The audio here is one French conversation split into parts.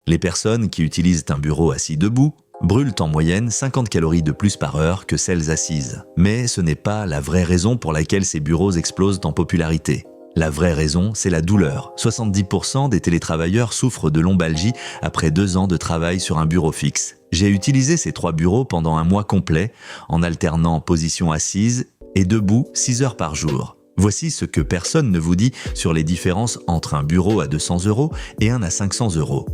Les personnes qui utilisent un bureau assis debout brûlent en moyenne 50 calories de plus par heure que celles assises. Mais ce n'est pas la vraie raison pour laquelle ces bureaux explosent en popularité. La vraie raison, c'est la douleur. 70% des télétravailleurs souffrent de lombalgie après 2 ans de travail sur un bureau fixe. J'ai utilisé ces 3 bureaux pendant un mois complet, en alternant position assise et debout 6 heures par jour. Voici ce que personne ne vous dit sur les différences entre un bureau à 200 € et un à 500 €.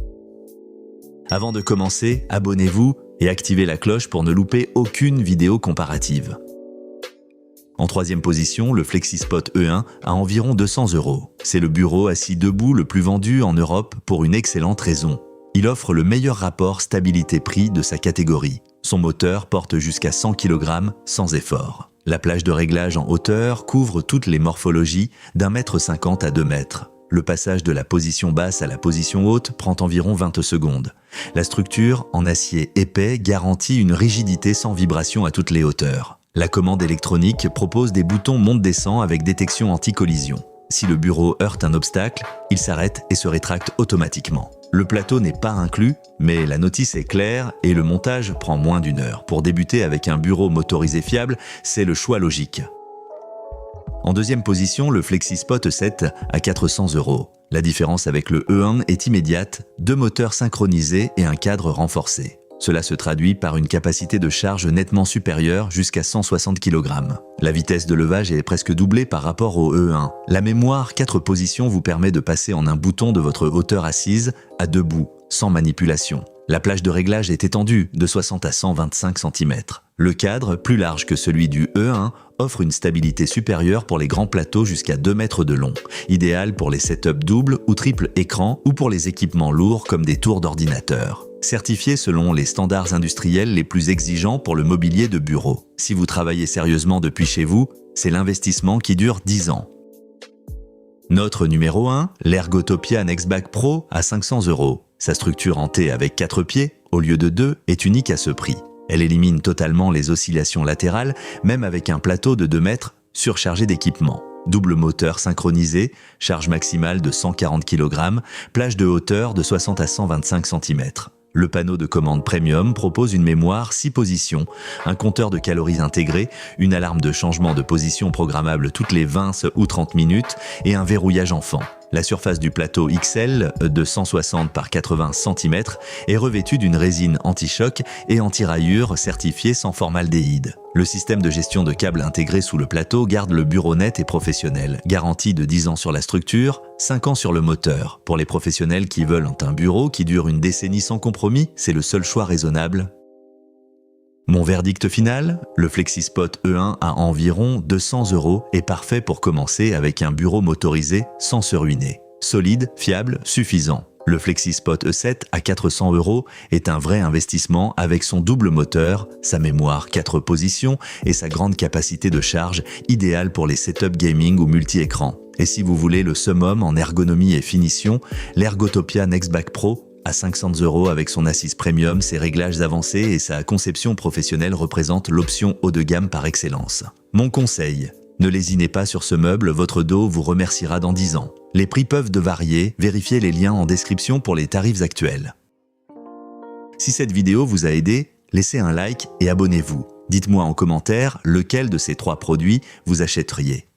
Avant de commencer, abonnez-vous et activez la cloche pour ne louper aucune vidéo comparative. En 3e position, le FlexiSpot E1 à environ 200 €. C'est le bureau assis debout le plus vendu en Europe pour une excellente raison. Il offre le meilleur rapport stabilité-prix de sa catégorie. Son moteur porte jusqu'à 100 kg sans effort. La plage de réglage en hauteur couvre toutes les morphologies d'1,50 m à 2 m. Le passage de la position basse à la position haute prend environ 20 secondes. La structure, en acier épais, garantit une rigidité sans vibration à toutes les hauteurs. La commande électronique propose des boutons monte-descend avec détection anti-collision. Si le bureau heurte un obstacle, il s'arrête et se rétracte automatiquement. Le plateau n'est pas inclus, mais la notice est claire et le montage prend moins d'1 heure. Pour débuter avec un bureau motorisé fiable, c'est le choix logique. En 2e position, le FlexiSpot E7 à 400 €. La différence avec le E1 est immédiate, 2 moteurs synchronisés et un cadre renforcé. Cela se traduit par une capacité de charge nettement supérieure jusqu'à 160 kg. La vitesse de levage est presque doublée par rapport au E1. La mémoire 4 positions vous permet de passer en un bouton de votre hauteur assise à debout, sans manipulation. La plage de réglage est étendue de 60 à 125 cm. Le cadre, plus large que celui du E1, offre une stabilité supérieure pour les grands plateaux jusqu'à 2 mètres de long, idéal pour les setups double ou triple écran ou pour les équipements lourds comme des tours d'ordinateur. Certifié selon les standards industriels les plus exigeants pour le mobilier de bureau. Si vous travaillez sérieusement depuis chez vous, c'est l'investissement qui dure 10 ans. Notre numéro 1, l'Ergotopia Nextback Pro à 500 €. Sa structure en T avec 4 pieds, au lieu de 2, est unique à ce prix. Elle élimine totalement les oscillations latérales, même avec un plateau de 2 mètres surchargé d'équipements. Double moteur synchronisé, charge maximale de 140 kg, plage de hauteur de 60 à 125 cm. Le panneau de commande premium propose une mémoire 6 positions, un compteur de calories intégré, une alarme de changement de position programmable toutes les 20 ou 30 minutes et un verrouillage enfant. La surface du plateau XL de 160 par 80 cm est revêtue d'une résine anti-choc et anti-rayures certifiée sans formaldéhyde. Le système de gestion de câbles intégré sous le plateau garde le bureau net et professionnel. Garantie de 10 ans sur la structure, 5 ans sur le moteur. Pour les professionnels qui veulent un bureau qui dure une décennie sans compromis, c'est le seul choix raisonnable. Mon verdict final, le FlexiSpot E1 à environ 200 € est parfait pour commencer avec un bureau motorisé sans se ruiner. Solide, fiable, suffisant. Le FlexiSpot E7 à 400 € est un vrai investissement avec son double moteur, sa mémoire 4 positions et sa grande capacité de charge idéale pour les setups gaming ou multi-écran. Et si vous voulez le summum en ergonomie et finition, l'Ergotopia Nextback Pro à 500 € avec son assise premium, ses réglages avancés et sa conception professionnelle représentent l'option haut de gamme par excellence. Mon conseil, ne lésinez pas sur ce meuble, votre dos vous remerciera dans 10 ans. Les prix peuvent varier, vérifiez les liens en description pour les tarifs actuels. Si cette vidéo vous a aidé, laissez un like et abonnez-vous. Dites-moi en commentaire lequel de ces 3 produits vous achèteriez.